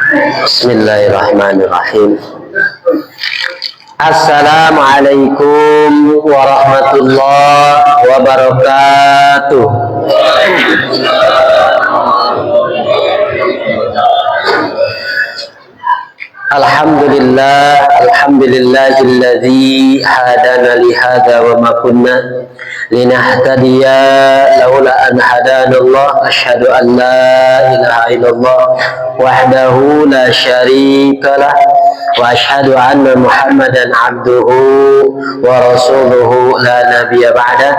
Bismillahirrahmanirrahim. Assalamualaikum warahmatullahi wabarakatuh. Alhamdulillahilladzi hadana li hadza wa ma kunna linahtadiya laula an hadanallah. Asyhadu an la ilaha illallah wahdahu la syarikalah wa asyhadu anna Muhammadan abduhu wa rasuluhu la nabiyya ba'da.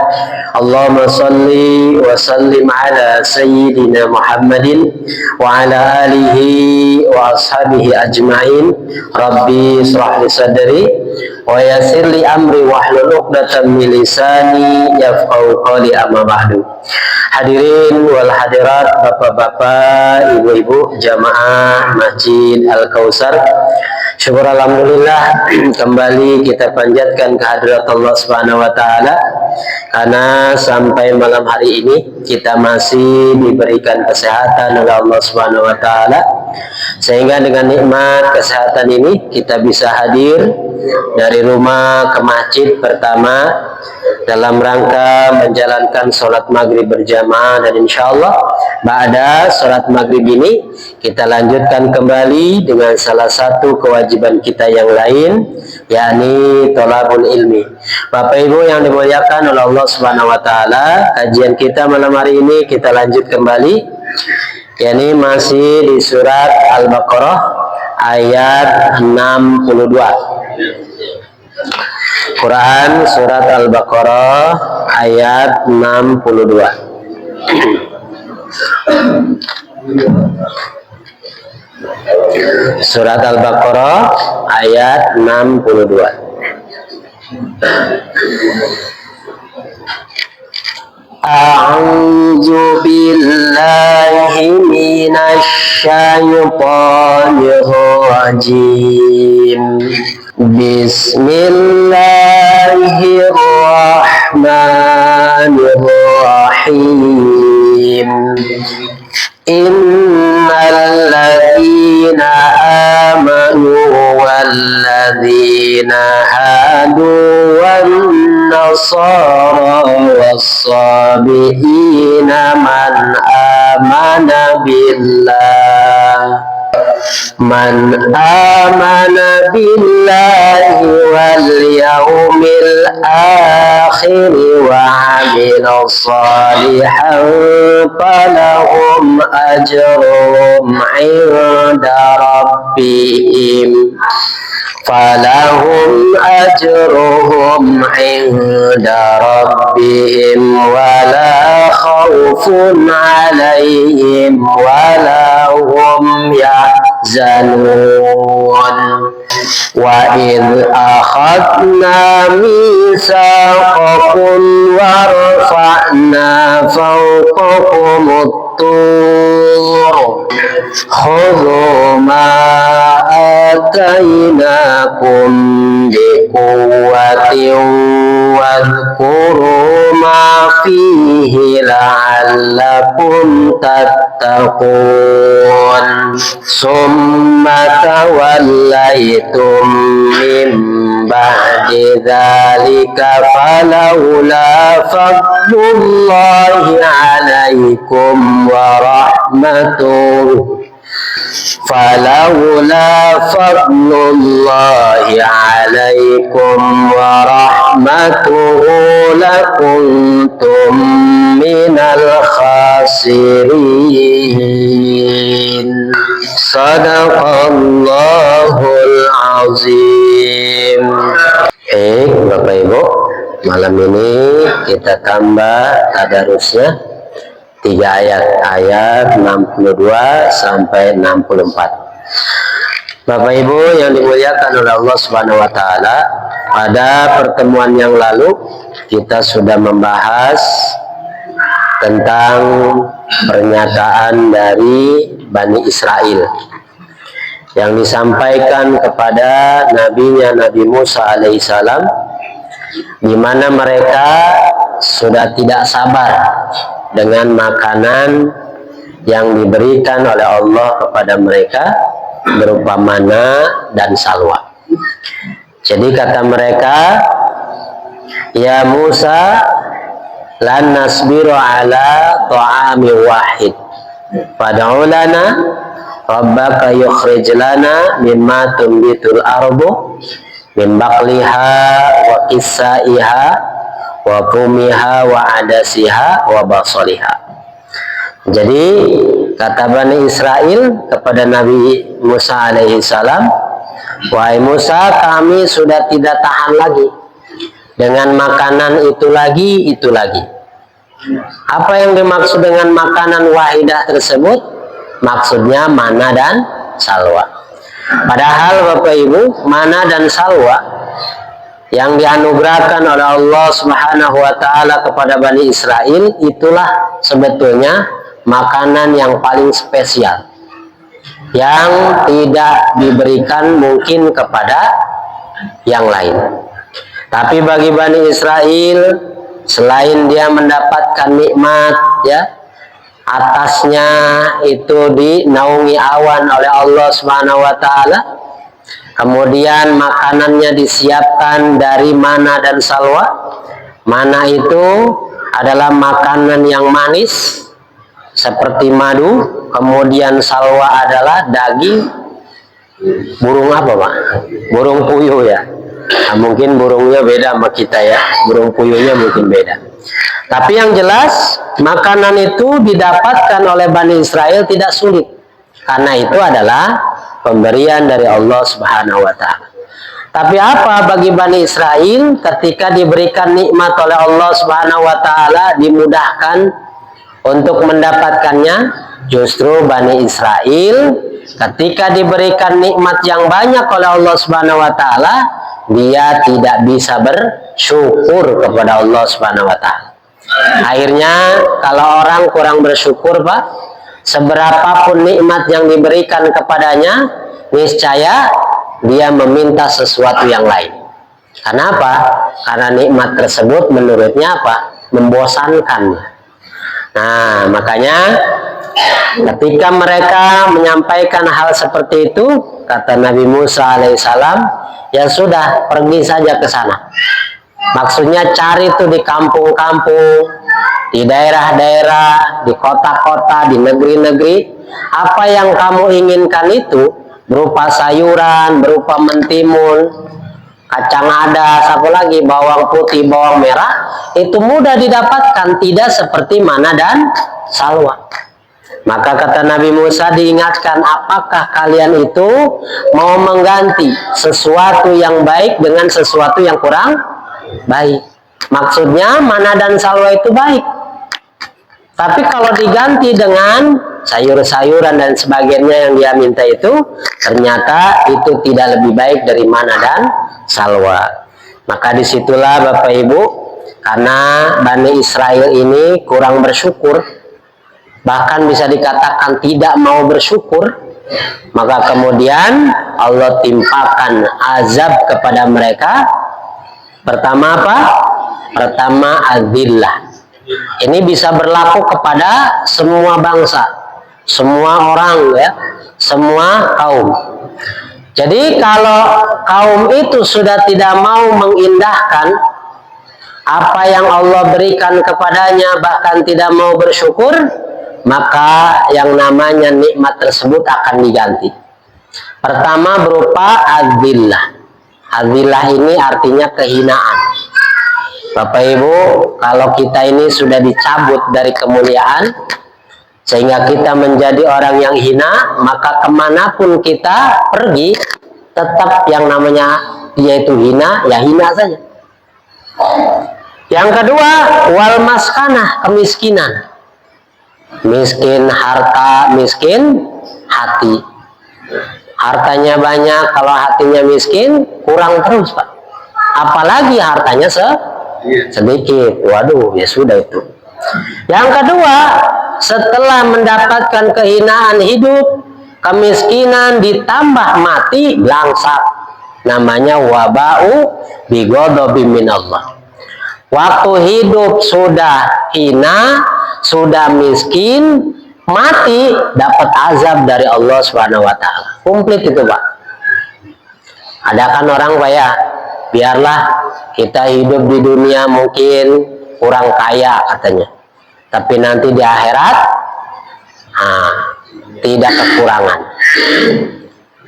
Allahumma salli wa sallim ala sayyidina Muhammadin wa ala alihi wa ashabihi ajma'in. Rabbi israh li sadri wa yassir li amri wahlul 'uqdatam min lisani yafqahu qawli, amma ba'du. Hadirin wal hadirat, bapak-bapak, ibu-ibu, jamaah Masjid Al-Kautsar, syukur alhamdulillah kembali kita panjatkan kehadirat Allah Subhanahu wa taala karena sampai malam hari ini kita masih diberikan kesehatan oleh Allah Subhanahu wa taala, sehingga dengan nikmat kesehatan ini kita bisa hadir dari rumah ke masjid pertama dalam rangka menjalankan sholat maghrib berjamaah, dan insya Allah ba'da sholat maghrib ini kita lanjutkan kembali dengan salah satu kewajiban kita yang lain, yakni thalabul ilmi. Bapak Ibu yang dimuliakan oleh Allah Subhanahu wa taala, kajian kita malam hari ini kita lanjut kembali, yakni masih di surat Al-Baqarah ayat 62. Quran surat Al-Baqarah ayat 62. Surat Al-Baqarah ayat 62. A'udzu billahi minasy syaithanir rajim. Bismillahirrahmanirrahim. Innal ladzina amanu wal ladzina hadu wan nasara was-sabiina man amana billahi wal yawmil akhir wa amila salihan falahum ajruhum 'inda rabbihim wala khawfun 'alaihim wala hum yahzanun. Wa idh akhadna mitsaqakum wa rafa'na fawqakumut tur khudhu ma atainakum biquwwatin wadhkuru ma fihi la'allakum tattaqun. Summa tawallaytum min ba'di dzalika falawla fadlullahi 'alaikum wa rahmatuhu lakuntum minal khasirin. Sadaqallahul azim. Bapak Ibu, malam ini kita tambah tadarusnya 3 ayat 62 sampai 64. Bapak Ibu yang dimuliakan oleh Allah Subhanahu wa taala, pada pertemuan yang lalu kita sudah membahas tentang pernyataan dari Bani Israel yang disampaikan kepada nabinya Nabi Musa alaihissalam, di mana mereka sudah tidak sabar dengan makanan yang diberikan oleh Allah kepada mereka, berupa mana dan salwa. Jadi kata mereka, ya Musa, lan nasbiru ala ta'ami wahid, fad'u lana rabbaka yukhrij lana mimma tumbitul ardu min baqliha wa qissaiha wa fumiha wa adasiha wa basaliha. Jadi kata Bani Israel kepada Nabi Musa alaihi salam, wahai Musa, kami sudah tidak tahan lagi dengan makanan itu lagi, itu lagi. Apa yang dimaksud dengan makanan wahidah tersebut? Maksudnya mana dan salwa. Padahal Bapak Ibu, mana dan salwa yang dianugerahkan oleh Allah Subhanahu wa taala kepada Bani Israel, itulah sebetulnya makanan yang paling spesial yang tidak diberikan mungkin kepada yang lain. Tapi bagi Bani Israel, selain dia mendapatkan nikmat, ya, atasnya itu dinaungi awan oleh Allah Subhanahu wa taala, kemudian makanannya disiapkan dari mana dan salwa. Mana itu adalah makanan yang manis seperti madu, kemudian salwa adalah daging burung apa, Pak? Burung puyuh, ya. Nah, mungkin burungnya beda sama kita, ya. Burung puyuhnya mungkin beda. Tapi yang jelas makanan itu didapatkan oleh Bani Israel tidak sulit, karena itu adalah pemberian dari Allah Subhanahu wa taala. Tapi apa bagi Bani Israel ketika diberikan nikmat oleh Allah Subhanahu wa taala, dimudahkan untuk mendapatkannya? Justru Bani Israel ketika diberikan nikmat yang banyak oleh Allah Subhanahu wa taala, dia tidak bisa bersyukur kepada Allah Subhanahu wa taala. Akhirnya kalau orang kurang bersyukur, Pak, seberapapun nikmat yang diberikan kepadanya, niscaya dia meminta sesuatu yang lain. Kenapa? Karena nikmat tersebut menurutnya apa? Membosankan. Nah, makanya ketika mereka menyampaikan hal seperti itu, kata Nabi Musa alaihissalam, ya sudah, pergi saja ke sana. Maksudnya cari itu di kampung-kampung, di daerah-daerah, di kota-kota, di negeri-negeri. Apa yang kamu inginkan itu berupa sayuran, berupa mentimun, kacang adas, apa lagi, bawang putih, bawang merah, itu mudah didapatkan, tidak seperti mana dan salwa. Maka kata Nabi Musa, diingatkan, apakah kalian itu mau mengganti sesuatu yang baik dengan sesuatu yang kurang baik? Maksudnya mana dan salwa itu baik, tapi kalau diganti dengan sayur-sayuran dan sebagainya yang dia minta itu, ternyata itu tidak lebih baik dari mana dan salwa. Maka disitulah Bapak Ibu, karena Bani Israel ini kurang bersyukur, bahkan bisa dikatakan tidak mau bersyukur, maka kemudian Allah timpakan azab kepada mereka. Pertama apa? Pertama adzillah. Ini bisa berlaku kepada semua bangsa, semua orang, ya, semua kaum. Jadi kalau kaum itu sudah tidak mau mengindahkan apa yang Allah berikan kepadanya, bahkan tidak mau bersyukur, maka yang namanya nikmat tersebut akan diganti. Pertama berupa adzillah. Adzillah ini artinya kehinaan. Bapak Ibu, kalau kita ini sudah dicabut dari kemuliaan sehingga kita menjadi orang yang hina, maka kemanapun kita pergi, tetap yang namanya dia itu hina, ya hina saja. Yang kedua, wal maskanah, kemiskinan. Miskin harta, miskin hati. Hartanya banyak, kalau hatinya miskin, kurang terus, Pak. Apalagi hartanya sedikit. Waduh, ya sudah itu. Yang kedua, setelah mendapatkan kehinaan hidup, kemiskinan ditambah mati, langsak. Namanya waba'u bighadabi minallah. Waktu hidup sudah hina, sudah miskin, mati dapat azab dari Allah Subhanahu wa taala. komplit itu Pak. Ada kan orang Pak ya, biarlah kita hidup di dunia mungkin kurang kaya katanya, tapi nanti di akhirat tidak kekurangan.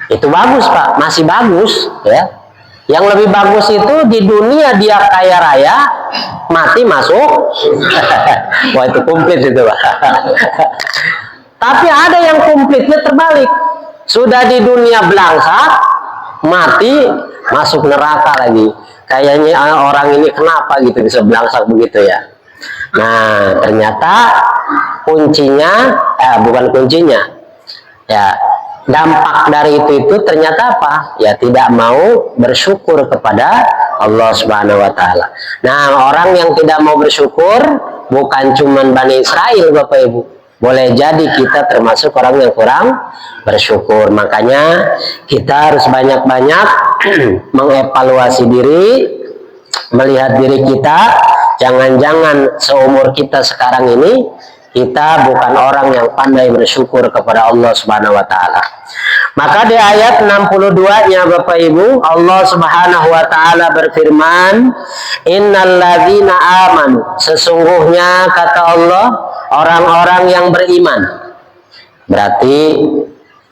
Itu bagus Pak, masih bagus ya. Yang lebih bagus itu di dunia dia kaya raya, mati masuk. Wah itu komplit itu Pak. Tapi ada yang komplitnya terbalik. Sudah di dunia belangsak, mati masuk neraka lagi. Kayaknya orang ini kenapa gitu bisa belangsak begitu ya. Nah ternyata kuncinya, bukan kuncinya ya, dampak dari itu ternyata apa? Ya tidak mau bersyukur kepada Allah Subhanahu wa Ta'ala. Nah, orang yang tidak mau bersyukur bukan cuman Bani Israel Bapak Ibu. Boleh jadi kita termasuk orang yang kurang bersyukur. Makanya kita harus banyak-banyak mengevaluasi diri, melihat diri kita. Jangan-jangan seumur kita sekarang ini kita bukan orang yang pandai bersyukur kepada Allah Subhanahu wa Ta'ala. Maka di ayat 62-nya Bapak Ibu, Allah Subhanahu wa Ta'ala berfirman, innalladzina amanu, sesungguhnya kata Allah, orang-orang yang beriman. Berarti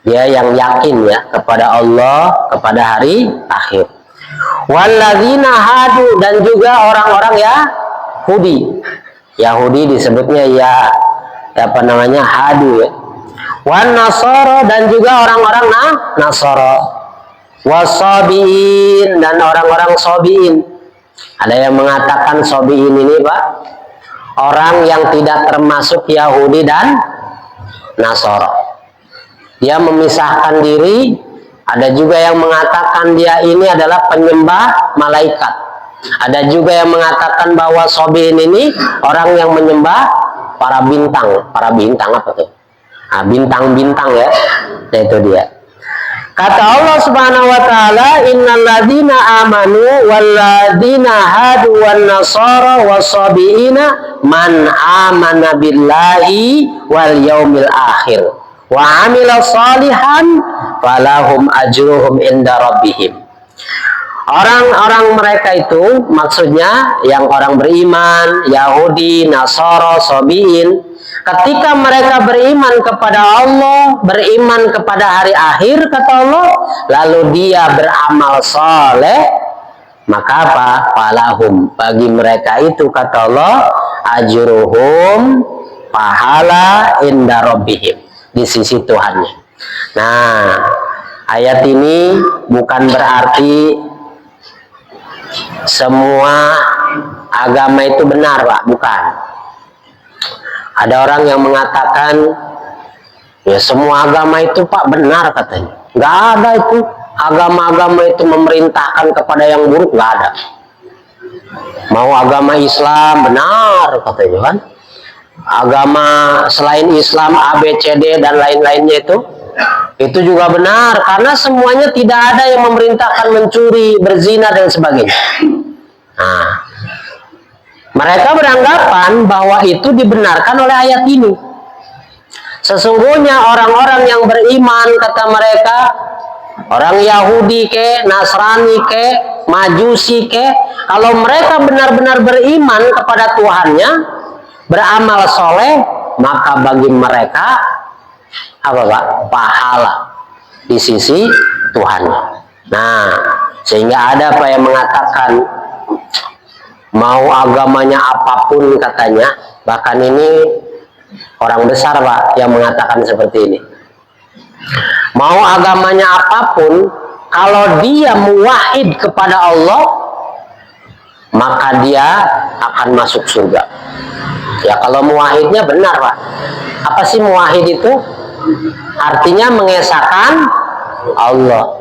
dia yang yakin ya kepada Allah, kepada hari akhir. Walladzina hadu, dan juga orang-orang Yahudi. Yahudi disebutnya hadu ya. Wan nasara, dan juga orang-orang nasara. Wasabiin, dan orang-orang sabiin. Ada yang mengatakan sabiin ini Pak, orang yang tidak termasuk Yahudi dan Nasara. Dia memisahkan diri. Ada juga yang mengatakan dia ini adalah penyembah malaikat. Ada juga yang mengatakan bahwa sabiin ini orang yang menyembah para bintang apa tuh? Bintang-bintang ya. Nah itu dia. Kata Allah Subhanahu wa Ta'ala, innalladzina amanu walladzina hadu wan nasara wasabiina man amana billahi wal yaumil akhir wa amila salihan falahum ajruhum inda rabbihim. Orang-orang mereka itu maksudnya yang orang beriman, Yahudi, Nasara, Sabiin, ketika mereka beriman kepada Allah, beriman kepada hari akhir kata Allah, lalu dia beramal soleh, maka apa? Falahum, bagi mereka itu kata Allah, ajruhum, pahala inda rabbihim, di sisi Tuhannya. Nah, ayat ini bukan berarti semua agama itu benar Pak, bukan. Ada orang yang mengatakan ya semua agama itu Pak benar katanya. Nggak ada itu agama-agama itu memerintahkan kepada yang buruk, nggak ada. Mau agama Islam benar katanya kan. Agama selain Islam ABCD dan lain-lainnya itu juga benar, karena semuanya tidak ada yang memerintahkan mencuri, berzina dan sebagainya. Nah, mereka beranggapan bahwa itu dibenarkan oleh ayat ini. Sesungguhnya orang-orang yang beriman kata mereka, orang Yahudi ke, Nasrani ke, Majusi ke, kalau mereka benar-benar beriman kepada Tuhannya, beramal soleh, maka bagi mereka apa Pak? Pahala di sisi Tuhan. Nah, sehingga ada Pak yang mengatakan mau agamanya apapun katanya, bahkan ini orang besar Pak yang mengatakan seperti ini. Mau agamanya apapun, kalau dia muwahhid kepada Allah, maka dia akan masuk surga. Ya kalau muwahhidnya benar Pak. Apa sih muwahhid itu? Artinya mengesahkan Allah.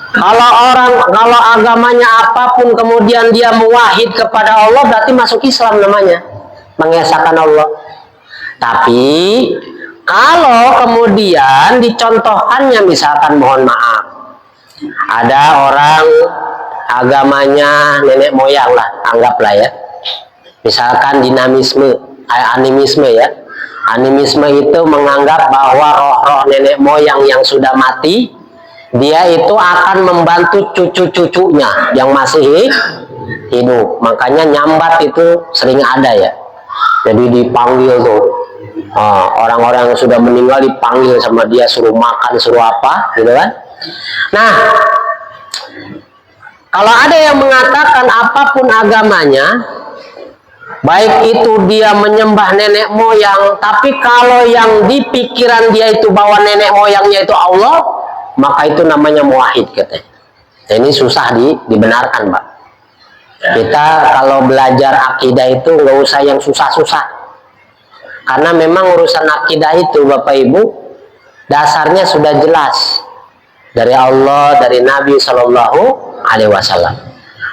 Kalau agamanya apapun kemudian dia muwahhid kepada Allah, berarti masuk Islam namanya, mengesahkan Allah. Tapi kalau kemudian dicontohkannya, misalkan mohon maaf, ada orang agamanya nenek moyang lah, anggaplah ya, misalkan dinamisme, animisme ya. Animisme itu menganggap bahwa roh-roh nenek moyang yang sudah mati, dia itu akan membantu cucu-cucunya yang masih hidup. Makanya nyambat itu sering ada ya. Jadi dipanggil tuh orang-orang yang sudah meninggal, dipanggil sama dia, suruh makan, suruh apa gitu kan. Nah, kalau ada yang mengatakan apapun agamanya, baik itu dia menyembah nenek moyang, tapi kalau yang di pikiran dia itu bahwa nenek moyangnya itu Allah, maka itu namanya muwahhid katanya. Nah, ini susah dibenarkan, Pak. Kita kalau belajar akidah itu nggak usah yang susah-susah, karena memang urusan akidah itu Bapak Ibu dasarnya sudah jelas dari Allah, dari Nabi Shallallahu Alaihi Wasallam.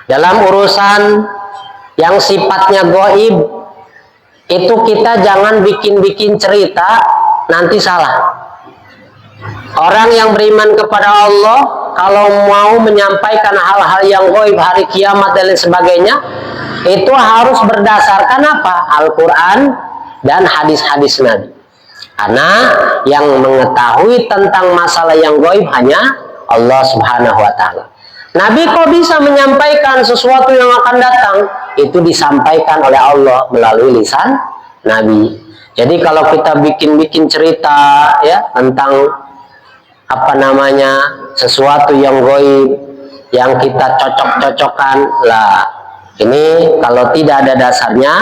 Dalam urusan yang sifatnya gaib itu kita jangan bikin-bikin cerita, nanti salah. Orang yang beriman kepada Allah kalau mau menyampaikan hal-hal yang gaib, hari kiamat dan lain sebagainya, itu harus berdasarkan apa? Al-Quran dan hadis-hadis Nabi. Karena yang mengetahui tentang masalah yang gaib hanya Allah Subhanahu wa Ta'ala. Nabi kok bisa menyampaikan sesuatu yang akan datang? Itu disampaikan oleh Allah melalui lisan Nabi. Jadi kalau kita bikin-bikin cerita ya tentang apa namanya sesuatu yang gaib yang kita cocok-cocokkan lah, ini kalau tidak ada dasarnya,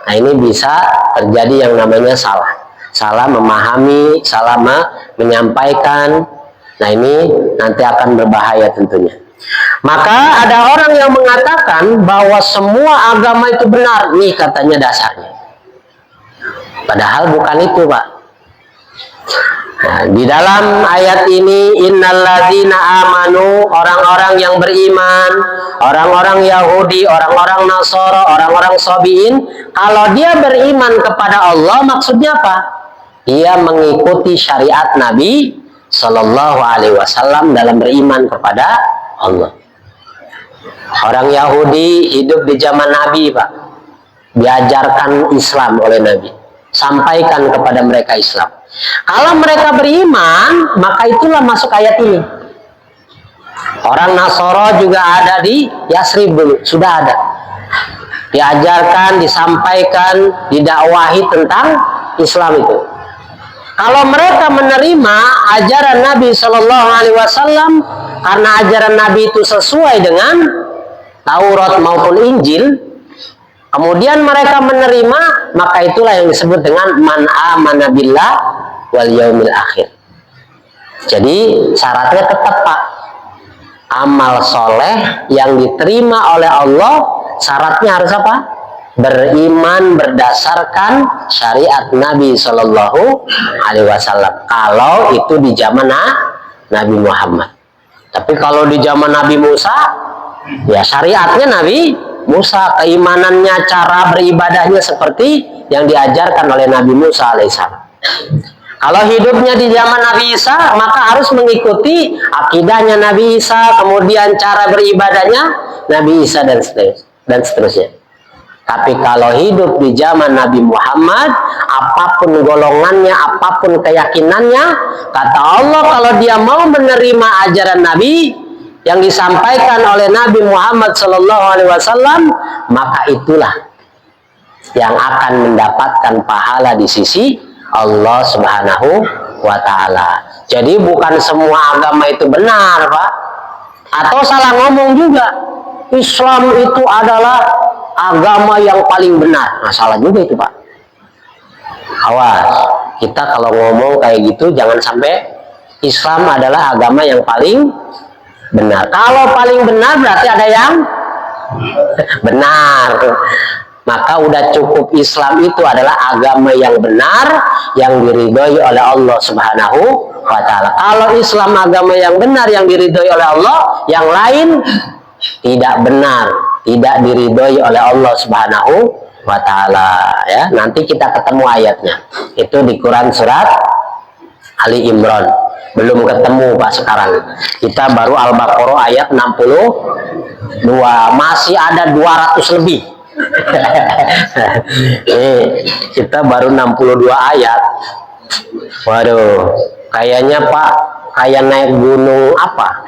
nah ini bisa terjadi yang namanya salah memahami, salah menyampaikan. Nah ini nanti akan berbahaya tentunya. Maka ada orang yang mengatakan bahwa semua agama itu benar, nih katanya dasarnya. Padahal bukan itu, Pak. Nah, di dalam ayat ini, innalladzina amanu, orang-orang yang beriman, orang-orang Yahudi, orang-orang Nasara, orang-orang Sabiin, kalau dia beriman kepada Allah, maksudnya apa? Dia mengikuti syariat Nabi Sallallahu Alaihi Wasallam dalam beriman kepada Allah. Orang Yahudi hidup di zaman Nabi, Pak. Diajarkan Islam oleh Nabi. Sampaikan kepada mereka Islam. Kalau mereka beriman, maka itulah masuk ayat ini. Orang Nasara juga ada di Yasrib dulu, sudah ada. Diajarkan, disampaikan, didakwahi tentang Islam itu. Kalau mereka menerima ajaran Nabi Shallallahu Alaihi Wasallam, karena ajaran Nabi itu sesuai dengan Taurat maupun Injil, kemudian mereka menerima, maka itulah yang disebut dengan man amana billah wal yaumil akhir. Jadi syaratnya tetap, Pak. Amal soleh yang diterima oleh Allah, syaratnya harus apa? Beriman berdasarkan syariat Nabi Shallallahu Alaihi Wasallam. Kalau itu di zaman Nabi Muhammad. Tapi kalau di zaman Nabi Musa, ya syariatnya Nabi Musa, keimanannya, cara beribadahnya seperti yang diajarkan oleh Nabi Musa alaihissalam. Kalau hidupnya di zaman Nabi Isa, maka harus mengikuti akidahnya Nabi Isa, kemudian cara beribadahnya Nabi Isa dan seterusnya. Tapi kalau hidup di zaman Nabi Muhammad, apapun golongannya, apapun keyakinannya, kata Allah kalau dia mau menerima ajaran Nabi yang disampaikan oleh Nabi Muhammad SAW, maka itulah yang akan mendapatkan pahala di sisi Allah Subhanahu wa Ta'ala. Jadi bukan semua agama itu benar, Pak. Atau salah ngomong juga, Islam itu adalah agama yang paling benar. Nah, salah juga itu, Pak. Awas, kita kalau ngomong kayak gitu jangan sampai Islam adalah agama yang paling benar. Kalau paling benar berarti ada yang benar. Maka udah cukup Islam itu adalah agama yang benar, yang diridhoi oleh Allah Subhanahu wa Ta'ala. Kalau Islam agama yang benar, yang diridhoi oleh Allah, yang lain tidak benar, tidak diridhoi oleh Allah Subhanahu wa Ta'ala. Ya, nanti kita ketemu ayatnya. Itu di Quran surat Ali Imran. Belum ketemu, Pak, sekarang. Kita baru Al-Baqarah ayat 62. Masih ada 200 lebih. Kita baru 62 ayat. Waduh, kayaknya Pak kayak naik gunung apa?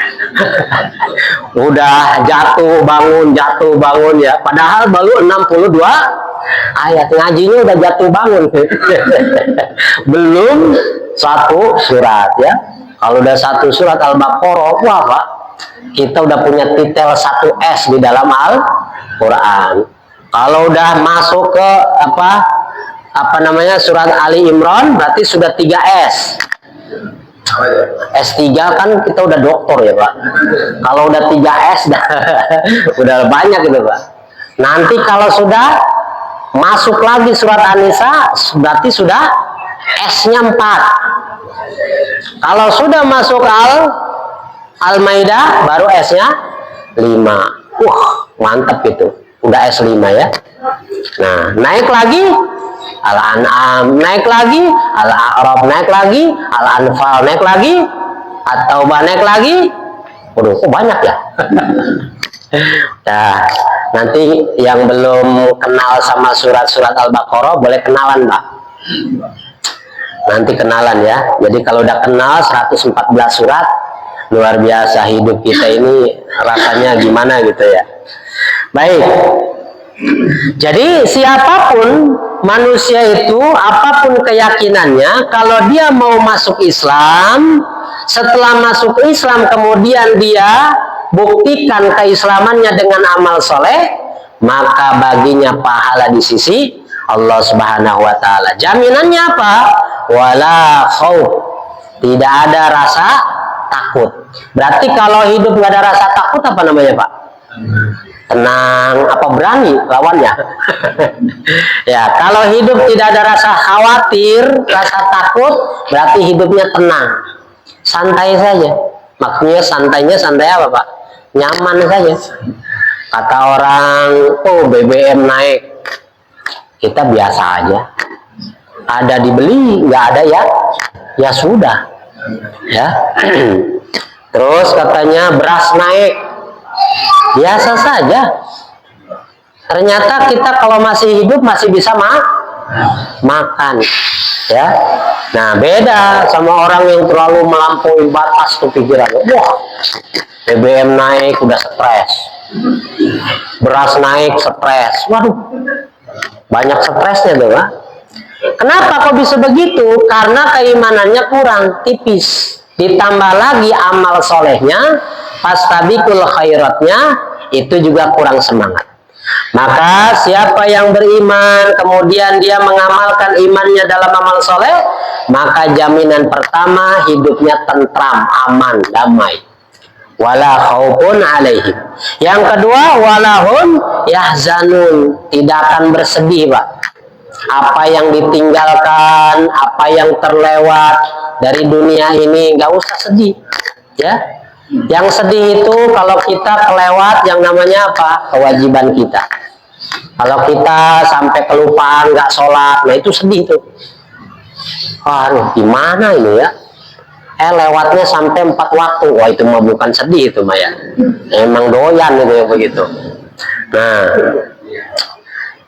Udah jatuh bangun ya. Padahal baru 62 ayat, ngajinya udah jatuh bangun. Belum satu surat ya. Kalau udah satu surat Al-Baqarah, wah Pak, kita udah punya titel 1S di dalam Al-Quran. Kalau udah masuk ke apa namanya surat Ali Imran, berarti sudah 3S. S3 kan kita udah doktor ya Pak. Kalau udah 3S udah banyak gitu Pak. Nanti kalau sudah masuk lagi surat An-Nisa, berarti sudah S-nya 4. Kalau sudah masuk Al-Maidah, baru S-nya 5. Mantap itu. Udah S5 ya. Nah, naik lagi Al-An'am, naik lagi Al-A'raf, naik lagi Al-Anfal, naik lagi At-Taubah, naik lagi. Waduh, kok banyak ya? Nah, nanti yang belum kenal sama surat-surat Al-Baqarah boleh kenalan Pak. Nanti kenalan ya. Jadi kalau udah kenal 114 surat, luar biasa hidup kita ini rasanya gimana gitu ya. Baik. Jadi siapapun manusia itu, apapun keyakinannya, kalau dia mau masuk Islam, setelah masuk Islam kemudian dia buktikan keislamannya dengan amal soleh, maka baginya pahala di sisi Allah Subhanahu wa Ta'ala. Jaminannya apa? Wala khauf, tidak ada rasa takut. Berarti kalau hidup nggak ada rasa takut, apa namanya Pak? Tenang, apa berani lawannya? Ya, kalau hidup tidak ada rasa khawatir, rasa takut, berarti hidupnya tenang, santai saja. Maksudnya santainya santai apa Pak? Nyaman saja. Kata orang, oh BBM naik, kita biasa aja. Ada dibeli, nggak ada ya sudah. Ya. Terus katanya beras naik, biasa saja. Ternyata kita kalau masih hidup masih bisa makan ya. Nah, beda sama orang yang terlalu melampaui batas tuh pikirannya. Wah, BBM naik udah stres, beras naik stres, waduh, banyak stresnya tuh Pak. Kenapa kok bisa begitu? Karena keimanannya kurang, tipis. Ditambah lagi amal solehnya, fastabiqul khairatnya, itu juga kurang semangat. Maka siapa yang beriman kemudian dia mengamalkan imannya dalam amal soleh, maka jaminan pertama hidupnya tentram, aman, damai. Wala khaufun alaihim. Yang kedua, walahum yahzanun, tidak akan bersedih Pak. Apa yang ditinggalkan, apa yang terlewat dari dunia ini, nggak usah sedih ya. Yang sedih itu kalau kita kelewat yang namanya apa? Kewajiban kita. Kalau kita sampai kelupaan nggak sholat, nah itu sedih tuh. Aduh, gimana ini ya? Lewatnya sampai 4 waktu, wah itu mah bukan sedih itu mah ya. Emang doyan gitu ya begitu. Nah,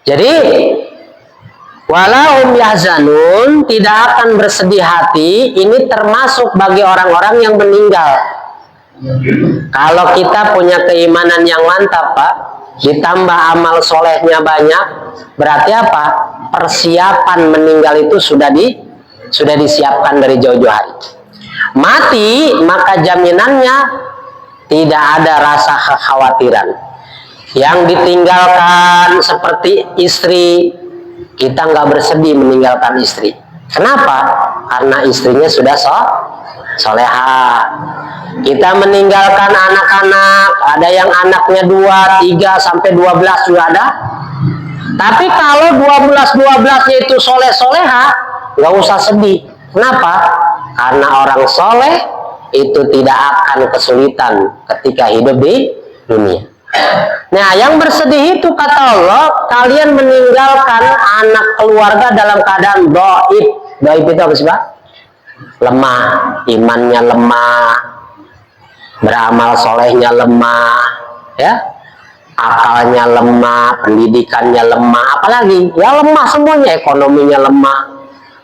jadi walahum yahzanun, tidak akan bersedih hati, ini termasuk bagi orang-orang yang meninggal. Kalau kita punya keimanan yang mantap Pak, ditambah amal solehnya banyak, berarti apa? Persiapan meninggal itu sudah disiapkan dari jauh-jauh hari. Mati, maka jaminannya tidak ada rasa kekhawatiran. Yang ditinggalkan seperti istri, kita nggak bersedih meninggalkan istri. Kenapa? Karena istrinya sudah soleha. Kita meninggalkan anak-anak, ada yang anaknya 2, 3, sampai 12 juga ada. Tapi kalau 12-12-nya itu soleh-soleha, nggak usah sedih. Kenapa? Karena orang soleh itu tidak akan kesulitan ketika hidup di dunia. Nah, yang bersedih itu kata Allah, kalian meninggalkan anak keluarga dalam keadaan dhaif. Dhaif itu apa sih Pak? Lemah, imannya lemah, beramal solehnya lemah, ya. akalnya lemah, pendidikannya lemah, apalagi ya lemah semuanya, ekonominya lemah.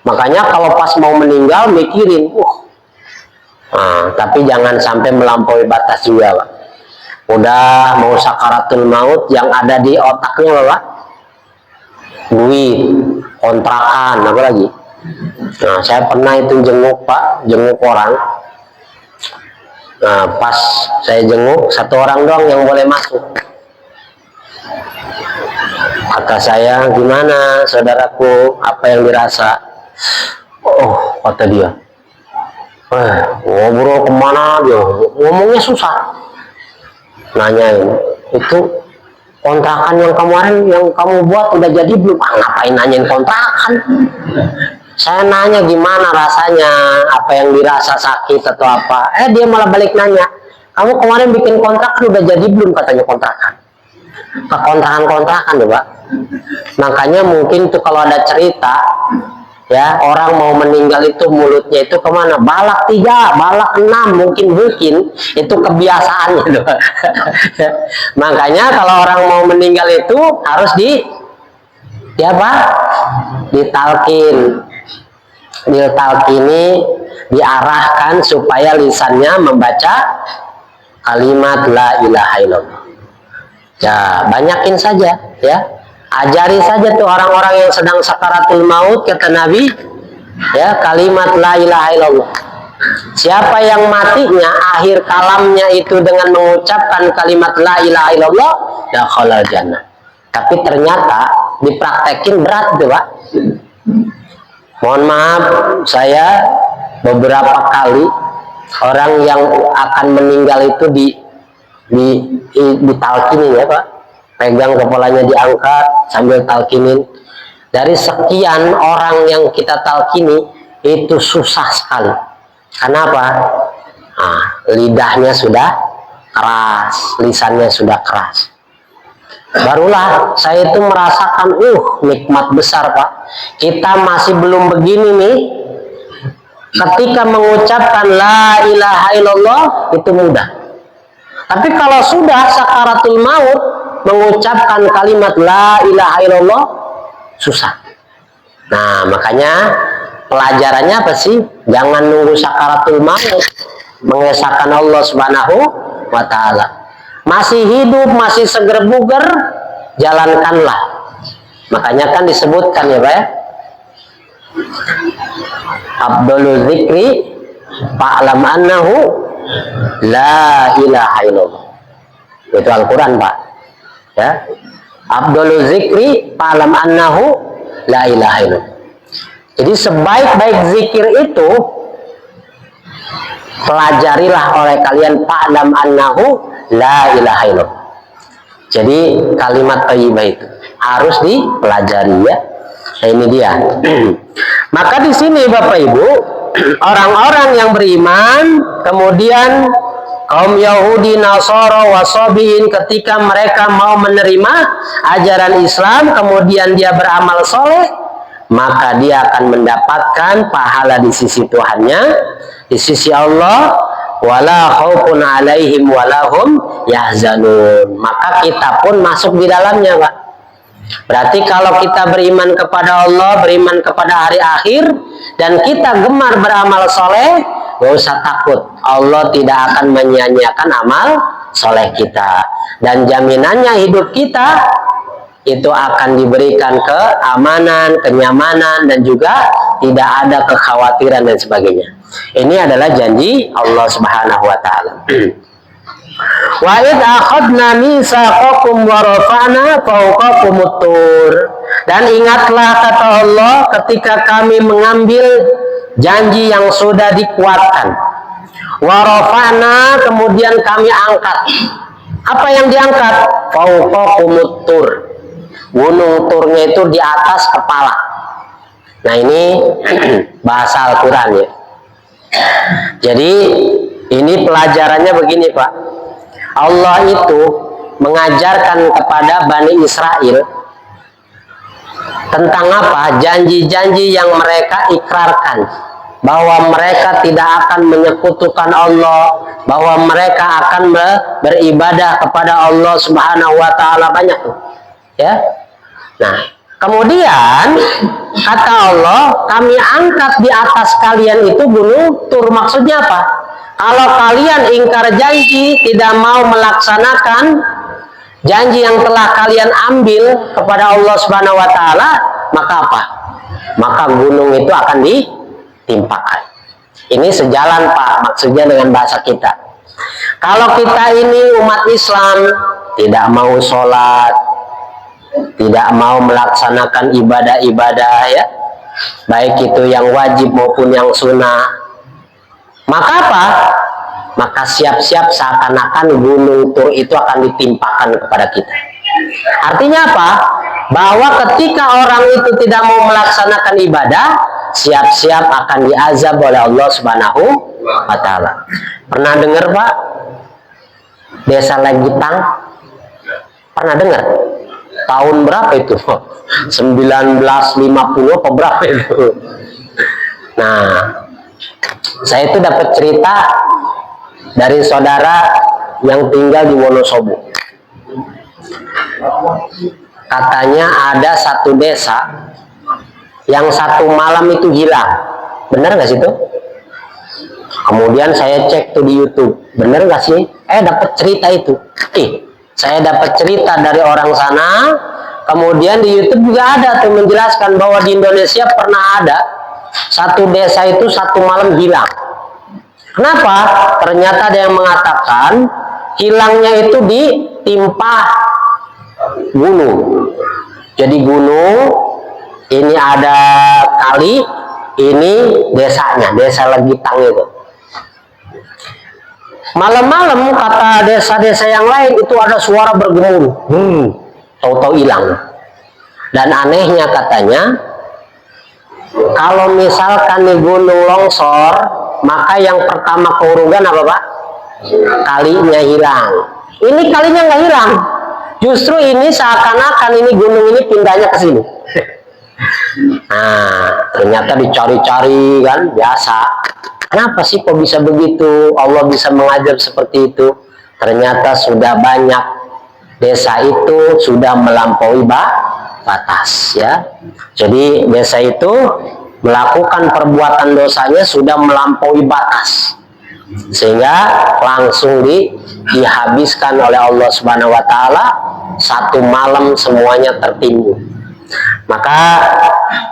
Makanya kalau pas mau meninggal mikirin, tapi jangan sampai melampaui batas juga, Pak. Udah mau sakaratul maut, yang ada di otaknya, Pak, duit, kontrakan, apa lagi. Nah, saya pernah itu jenguk, Pak, jenguk orang. Nah, pas saya jenguk, satu orang doang yang boleh masuk. Kata saya, gimana saudaraku, apa yang dirasa? Oh, kata dia, ngobrol kemana dia, ngomongnya susah. Nanyain, itu kontrakan yang kemarin yang kamu buat udah jadi belum? Ngapain nanyain kontrakan? Saya nanya gimana rasanya, apa yang dirasa, sakit atau apa. Dia malah balik nanya, kamu kemarin bikin kontrakan udah jadi belum, katanya kontrakan. Ke kontrakan ya, Pak. Makanya mungkin tuh kalau ada cerita, ya orang mau meninggal itu mulutnya itu kemana? Balak 3, balak 6, mungkin itu kebiasaannya tuh. Makanya kalau orang mau meninggal itu harus ditalkini, diarahkan supaya lisannya membaca kalimat la ilaha illallah. Ya, banyakin saja, ya. Ajari saja tuh orang-orang yang sedang sakaratul maut, kata Nabi, ya, kalimat la ilaha illallah. Siapa yang matinya akhir kalamnya itu dengan mengucapkan kalimat la ilaha illallah, dakhalal jannah. Tapi ternyata dipraktekin berat tuh, Pak. Mohon maaf, saya beberapa kali orang yang akan meninggal itu ditalkinin, ya Pak. Pegang kepalanya, diangkat sambil talkinin. Dari sekian orang yang kita talkini itu susah sekali. Kenapa? Lidahnya sudah keras, lisannya sudah keras. Barulah saya itu merasakan nikmat besar, Pak. Kita masih belum begini nih. Ketika mengucapkan la ilaha illallah itu mudah. Tapi kalau sudah sakaratul maut mengucapkan kalimat la ilaha illallah susah. Nah, makanya pelajarannya apa sih? Jangan nunggu sakaratul maut mengesahkan Allah Subhanahu wa taala. Masih hidup, masih seger buger, jalankanlah. Makanya kan disebutkan, ya Pak, ya, Abdul zikri fa'lam annahu la ilaha illallah. Itu Al-Quran, Pak, ya. Abdul zikri fa'lam annahu la ilaha illallah. Jadi sebaik-baik zikir itu pelajarilah oleh kalian fa'lam annahu la ilaha illallah. Jadi kalimat thayyibah itu harus dipelajari, ya. Nah, ini dia. Maka di sini Bapak Ibu, orang-orang yang beriman, kemudian kaum Yahudi, Nasara, Wasabiin, ketika mereka mau menerima ajaran Islam, kemudian dia beramal soleh, maka dia akan mendapatkan pahala di sisi Tuhannya, di sisi Allah. Wala khaufun alaihim walahum yahzanun. Maka kita pun masuk di dalamnya, Pak. Berarti kalau kita beriman kepada Allah, beriman kepada hari akhir, dan kita gemar beramal soleh, gak usah takut, Allah tidak akan menyia-nyiakan amal soleh kita. Dan jaminannya hidup kita itu akan diberikan keamanan, kenyamanan, dan juga tidak ada kekhawatiran dan sebagainya. Ini adalah janji Allah Subhanahu wa taala. Wa id akhadna mitsaqakum wa rafa'na fawqakumut tur. Dan ingatlah, kata Allah, ketika kami mengambil janji yang sudah dikuatkan. Wa rafa'na, kemudian kami angkat. Apa yang diangkat? Fawqakumut tur. Gunung Turnya itu di atas kepala. Nah, ini bahasa Al-Quran, ya. Jadi ini pelajarannya begini, Pak. Allah itu mengajarkan kepada Bani Israel tentang apa? Janji-janji yang mereka ikrarkan bahwa mereka tidak akan menyekutukan Allah, bahwa mereka akan beribadah kepada Allah Subhanahu wa taala, banyak tuh. Ya. Nah, kemudian kata Allah, kami angkat di atas kalian itu gunung Tur. Maksudnya apa? Kalau kalian ingkar janji, tidak mau melaksanakan janji yang telah kalian ambil kepada Allah Subhanahu wa taala, maka apa? Maka gunung itu akan ditimpakan. Ini sejalan Pak, maksudnya dengan bahasa kita. Kalau kita ini umat Islam tidak mau sholat, tidak mau melaksanakan ibadah-ibadah ya, baik itu yang wajib maupun yang sunnah, maka apa? Maka siap-siap seakan-akan gunung Tur itu akan ditimpakan kepada kita. Artinya apa? Bahwa ketika orang itu tidak mau melaksanakan ibadah, siap-siap akan diazab oleh Allah Subhanahu wa taala. Pernah dengar Pak? Desa Legitang? Pernah dengar? Tahun berapa itu? 1950 apa berapa itu? Nah, saya itu dapat cerita dari saudara yang tinggal di Wonosobo. Katanya ada satu desa yang satu malam itu hilang. Benar nggak sih itu? Kemudian saya cek tuh di YouTube. Benar nggak sih? Dapat cerita itu. Saya dapat cerita dari orang sana. Kemudian di YouTube juga ada tuh menjelaskan bahwa di Indonesia pernah ada satu desa itu satu malam hilang. Kenapa? Ternyata ada yang mengatakan hilangnya itu ditimpa gunung. Jadi gunung ini ada kali, ini desanya, desa Legitang itu. Malam-malam kata desa-desa yang lain itu ada suara bergemuruh, tahu-tahu hilang. Dan anehnya katanya, kalau misalkan nih gunung longsor, maka yang pertama keurugan apa Pak? Kalinya hilang. Ini kalinya nggak hilang. Justru ini seakan-akan ini gunung ini pindahnya ke sini. Nah, ternyata dicari-cari kan, biasa. Kenapa sih kok bisa begitu? Allah bisa mengajar seperti itu. Ternyata sudah banyak desa itu sudah melampaui batas ya. Jadi desa itu melakukan perbuatan dosanya sudah melampaui batas, sehingga langsung dihabiskan oleh Allah Subhanahu wa taala, satu malam semuanya tertimbun. Maka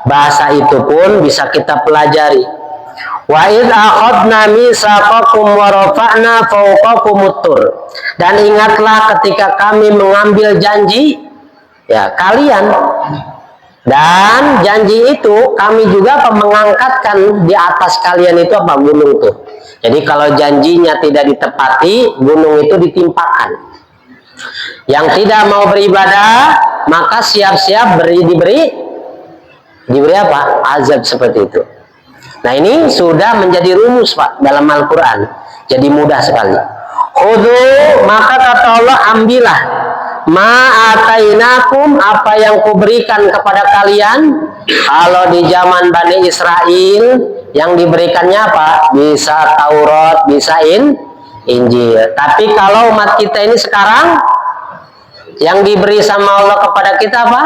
bahasa itu pun bisa kita pelajari. Wa idz akhadna mitsaqakum wa rafa'na fawqakumut tur. Dan ingatlah ketika kami mengambil janji ya kalian, dan janji itu kami juga mengangkatkan di atas kalian itu apa? Gunung itu. Jadi kalau janjinya tidak ditepati, gunung itu ditimpakan. Yang tidak mau beribadah, maka siap-siap diberi apa? Azab seperti itu. Nah, ini sudah menjadi rumus Pak dalam Al-Quran. Jadi mudah sekali. Khudhu, maka kata Allah, ambillah ma'atainakum, apa yang kuberikan kepada kalian. Kalau di zaman Bani Israel yang diberikannya apa? Bisa Taurat, bisa Injil. Tapi kalau umat kita ini sekarang yang diberi sama Allah kepada kita apa?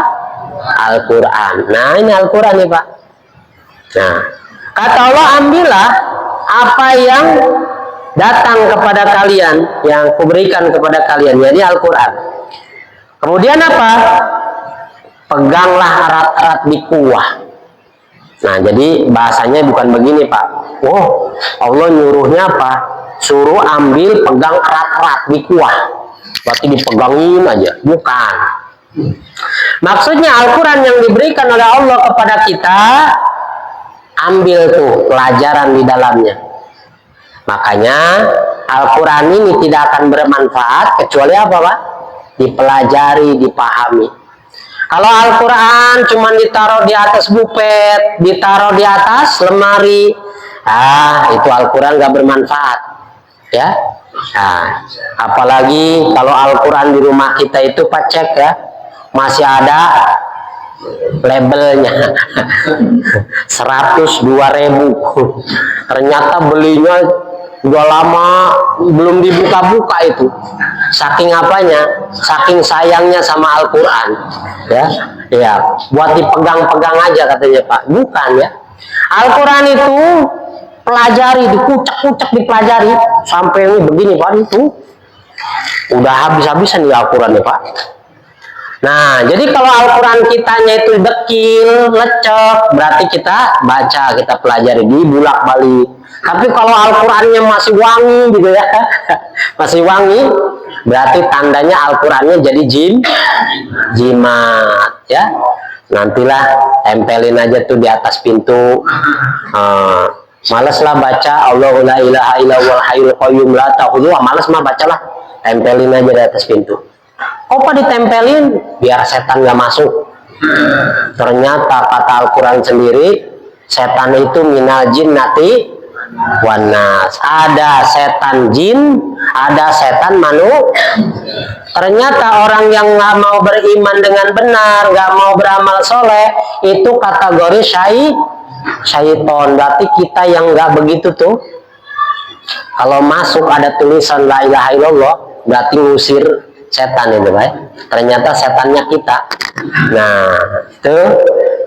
Al-Quran. Nah, ini Al-Quran nih Pak. Nah, kata Allah, ambillah apa yang datang kepada kalian, yang kuberikan kepada kalian, yakni Al-Quran. Kemudian apa? Peganglah erat-erat di kuah. Nah, jadi bahasanya bukan begini Pak. Oh, Allah nyuruhnya apa? Suruh ambil, pegang erat-erat di kuah. Berarti dipegangin aja. Bukan. Maksudnya Al-Quran yang diberikan oleh Allah kepada kita, ambil tuh pelajaran di dalamnya. Makanya Al-Quran ini tidak akan bermanfaat kecuali apa Pak? Dipelajari, dipahami. Kalau Al-Quran cuma ditaruh di atas bupet, ditaruh di atas lemari, itu Al-Quran gak bermanfaat, ya. Nah, apalagi kalau Al-Quran di rumah kita itu Pak, cek ya, masih ada labelnya 102.000. Ternyata belinya udah lama belum dibuka-buka itu. Saking apanya? Saking sayangnya sama Al-Quran. Ya, buat dipegang-pegang aja katanya Pak. Bukan ya. Al-Quran itu pelajari, dikucek-kucek dipelajari sampai ini begini Pak, itu udah habis-habisan di Al-Quran ya Pak. Nah, jadi kalau Al-Quran kitanya itu dekil, lecek, berarti kita baca, kita pelajari, dibulak-balik. Tapi kalau Al-Qurannya masih wangi gitu ya, masih wangi, berarti tandanya Al-Qurannya jadi jimat ya. Nantilah tempelin aja tuh di atas pintu. Males lah baca Allahu la ilaha illallahul hayyul qayyum la ta'khudhuhu, males mah bacalah, tempelin aja di atas pintu. Apa ditempelin? Biar setan nggak masuk. Ternyata kata Al-Quran sendiri, setan itu minal jinnati wan nas. Ada setan jin, ada setan Ternyata orang yang nggak mau beriman dengan benar, nggak mau beramal soleh, itu kategori syaiton. Berarti kita yang nggak begitu tuh, kalau masuk ada tulisan la ilaha illallah, berarti ngusir setan itu, baik. Ternyata setannya kita. Nah, itu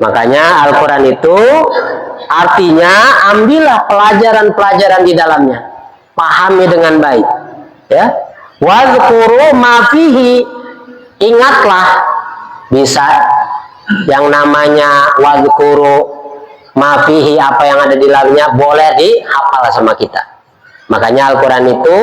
makanya Al-Quran itu artinya ambillah pelajaran-pelajaran di dalamnya, pahami dengan baik, ya. Wadhkuru ma fihi, ingatlah, bisa yang namanya wadhkuru ma fihi, apa yang ada di dalamnya boleh dihafal sama kita. Makanya Al-Quran itu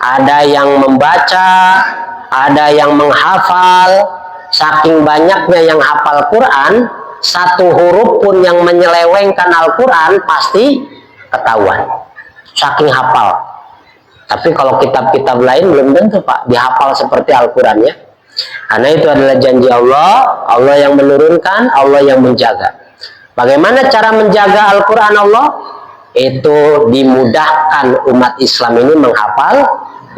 ada yang membaca, ada yang menghafal. Saking banyaknya yang hafal Quran, satu huruf pun yang menyelewengkan Al-Quran pasti ketahuan. Saking hafal. Tapi kalau kitab-kitab lain belum tentu Pak dihafal seperti Al-Quran ya. Karena itu adalah janji Allah, Allah yang menurunkan, Allah yang menjaga. Bagaimana cara menjaga Al-Quran Allah? Itu dimudahkan umat Islam ini menghafal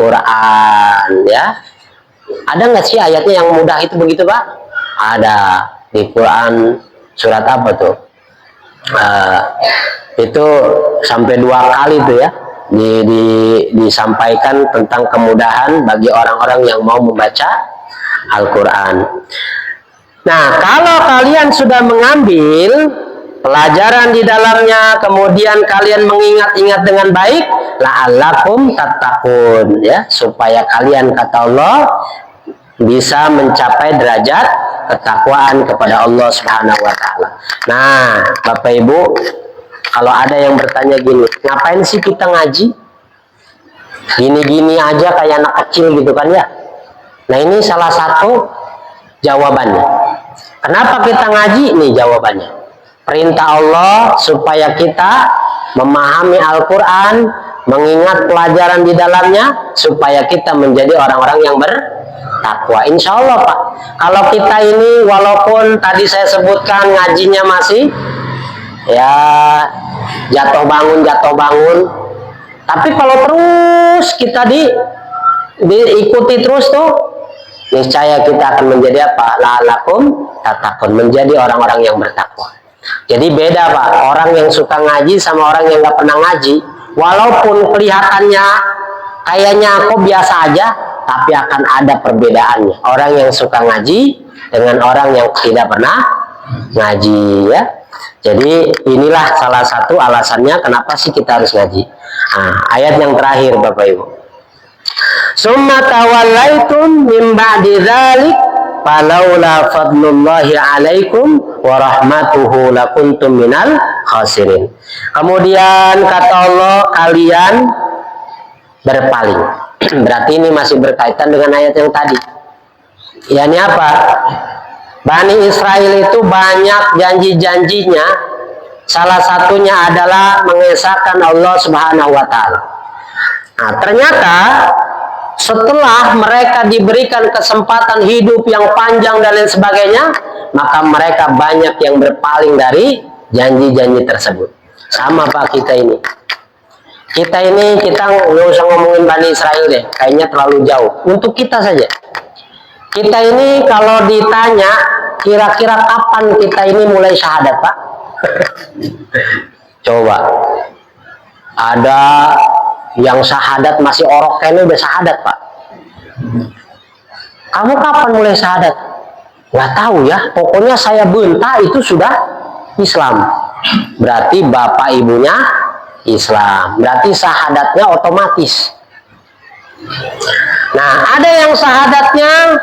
Quran ya. Ada nggak sih ayatnya yang mudah itu begitu Pak? Ada di Quran surat apa tuh? Itu sampai 2 kali tuh ya disampaikan tentang kemudahan bagi orang-orang yang mau membaca Al-Quran. Nah, kalau kalian sudah mengambil pelajaran di dalamnya, kemudian kalian mengingat-ingat dengan baik, la'allakum tattaqun ya, supaya kalian, kata Allah, bisa mencapai derajat ketakwaan kepada Allah Subhanahu wa taala. Nah, Bapak Ibu, kalau ada yang bertanya gini, ngapain sih kita ngaji? Gini-gini aja kayak anak kecil gitu kan ya. Nah, ini salah satu jawabannya. Kenapa kita ngaji? Nih jawabannya. Perintah Allah supaya kita memahami Al-Quran, mengingat pelajaran di dalamnya, supaya kita menjadi orang-orang yang bertakwa. Insya Allah Pak, kalau kita ini walaupun tadi saya sebutkan ngajinya masih ya jatuh bangun, tapi kalau terus kita diikuti terus tuh, niscaya kita akan menjadi apa? La'allakum tattaqun, menjadi orang-orang yang bertakwa. Jadi beda Pak, orang yang suka ngaji sama orang yang nggak pernah ngaji. Walaupun kelihatannya kayaknya kok biasa aja, tapi akan ada perbedaannya. Orang yang suka ngaji dengan orang yang tidak pernah ngaji ya. Jadi inilah salah satu alasannya kenapa sih kita harus ngaji. Nah, ayat yang terakhir Bapak Ibu. Summa tawallaitum min ba'di dzalik falaula fadlullahi alaikum wa rahmatuhu lakuntum minal khasirin. Kemudian kata Allah, kalian berpaling. Berarti ini masih berkaitan dengan ayat yang tadi. Ya, ini apa? Bani Israel itu banyak janji-janjinya. Salah satunya adalah mengesahkan Allah Subhanahu wa taala. Nah, ternyata setelah mereka diberikan kesempatan hidup yang panjang dan lain sebagainya, maka mereka banyak yang berpaling dari janji-janji tersebut. Sama Pak kita ini. Kita nggak usah ngomongin Bani Israel deh, kayaknya terlalu jauh. Untuk kita saja. Kita ini kalau ditanya kira-kira kapan kita ini mulai syahadat, Pak? Coba. Ada yang syahadat masih orok kene udah syahadat, Pak. Kamu kapan mulai syahadat? Nggak tahu ya, pokoknya saya bentak itu sudah Islam. Berarti bapak ibunya Islam. Berarti syahadatnya otomatis. Nah, ada yang syahadatnya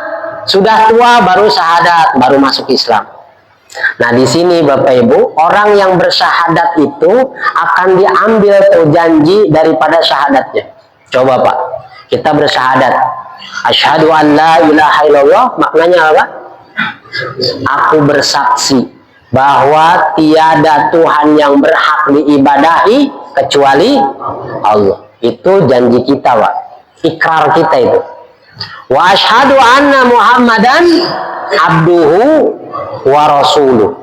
sudah tua baru syahadat, baru masuk Islam. Nah, di sini Bapak Ibu, orang yang bersyahadat itu akan diambil tuh janji daripada syahadatnya. Coba Pak, kita bersyahadat. Asyhadu an la ilaha illallah, maknanya apa? Aku bersaksi bahwa tiada Tuhan yang berhak diibadahi kecuali Allah. Itu janji kita, Pak. Ikrar kita itu. Wa asyhadu anna Muhammadan abduhu wa rasuluh.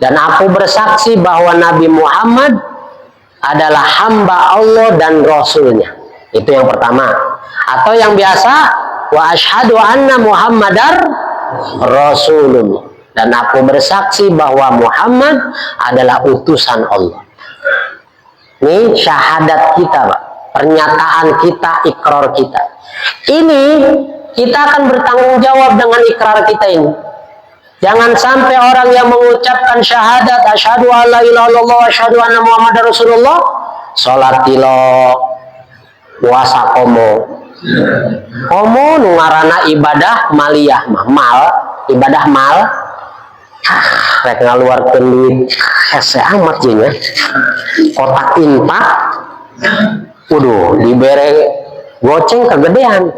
Dan aku bersaksi bahwa Nabi Muhammad adalah hamba Allah dan Rasulnya. Itu yang pertama. Atau yang biasa, wa asyhadu anna Muhammadar rasulullah. Dan aku bersaksi bahwa Muhammad adalah utusan Allah. Ini syahadat kita, Pak. Pernyataan kita, ikrar kita. Ini kita akan bertanggung jawab dengan ikrar kita ini. Jangan sampai orang yang mengucapkan syahadat asyhadu alla ilaha illallah wa asyhadu anna Muhammadar Rasulullah salat tilo puasa komo nungarana ibadah maliyah mal ibadah mal rek ngaluarkeun duit hese amat nya kotak infak waduh dibere goceng kegedean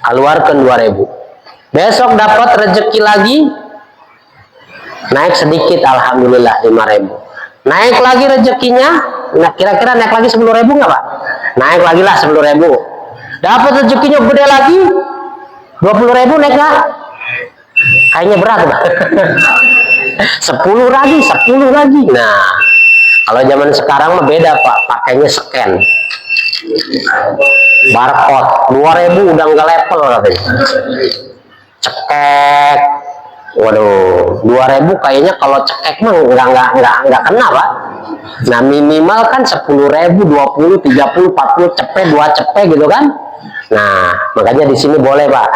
keluarkan 2.000. Besok dapat rezeki lagi naik sedikit, alhamdulillah 5.000. Naik lagi rezekinya, nah kira-kira naik lagi 10.000 nggak Pak? Naik lagi lah 10.000. Dapat rezekinya gede lagi 20.000 naik lah. Kayaknya berat Pak. 10 lagi, 10 lagi. Nah, kalau zaman sekarang mah beda Pak, pakainya scan. Barcode 2.000 udah nggak level katanya. Cekek, waduh, 2.000 kayaknya kalau cekek mah nggak kena Pak. Nah minimal kan 10.000, 20, 30, 40 cepet, 2 cepet gitu kan. Nah makanya di sini boleh Pak,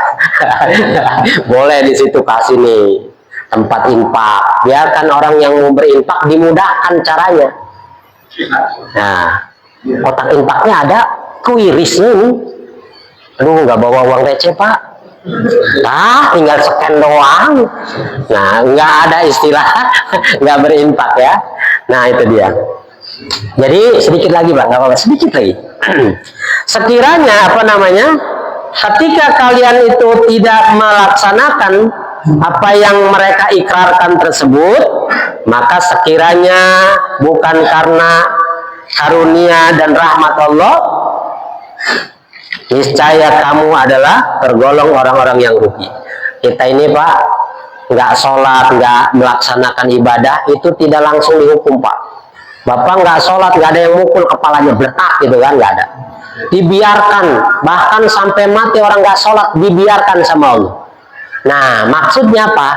boleh di situ kasih nih tempat infak. Biarkan orang yang mau berinfak dimudahkan caranya. Nah kotak infaknya ada kuirisnya nih. Aduh nggak bawa uang receh Pak. Nah, tinggal scan doang. Nah, nggak ada istilah nggak berinfak ya. Nah, itu dia. Jadi sedikit lagi Pak, nggak apa-apa, sedikit lagi. Sekiranya apa namanya, ketika kalian itu tidak melaksanakan apa yang mereka ikrarkan tersebut, maka sekiranya bukan karena karunia dan rahmat Allah, niscaya kamu adalah tergolong orang-orang yang rugi. Kita ini Pak, nggak sholat, nggak melaksanakan ibadah, itu tidak langsung dihukum Pak. Bapak nggak sholat, nggak ada yang mukul kepalanya bletak gitu kan, nggak ada. Dibiarkan, bahkan sampai mati orang nggak sholat, dibiarkan sama Allah. Nah, maksudnya apa?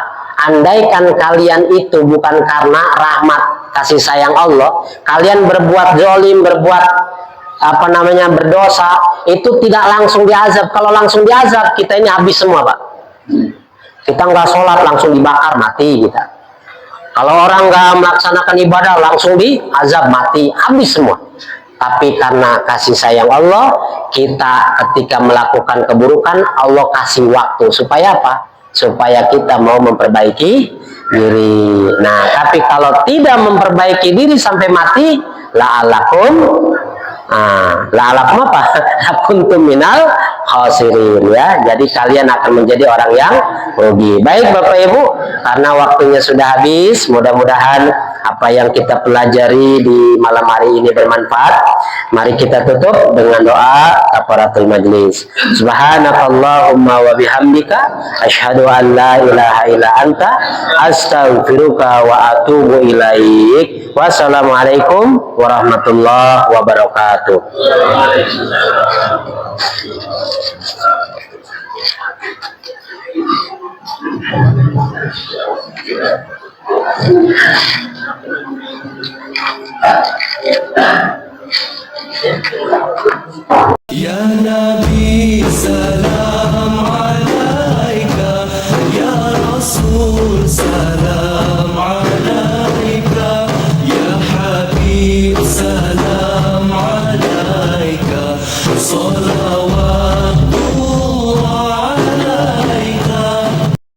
Andaikan kalian itu bukan karena rahmat kasih sayang Allah, kalian berbuat zalim, berbuat apa namanya berdosa, itu tidak langsung diazab. Kalau langsung diazab, kita ini habis semua Pak. Kita nggak sholat langsung dibakar, mati kita. Kalau orang nggak melaksanakan ibadah langsung diazab, mati, habis semua. Tapi karena kasih sayang Allah, kita ketika melakukan keburukan, Allah kasih waktu supaya apa? Supaya kita mau memperbaiki diri. Nah, tapi kalau tidak memperbaiki diri sampai mati, la'alakum la'alakum apa? Kuntum minal khasirin ya. Jadi kalian akan menjadi orang yang rugi. Baik Bapak Ibu, karena waktunya sudah habis, mudah-mudahan apa yang kita pelajari di malam hari ini bermanfaat. Mari kita tutup dengan doa kafaratul majlis. Subhanakallahumma wa bihamdika asyhadu an la ilaha illa anta astaghfiruka wa atubu ilaik. Wassalamualaikum warahmatullahi wabarakatuh. Ya Nabi salam alaika, Ya Rasul salam alaika, Ya Habib salam alaika, salawat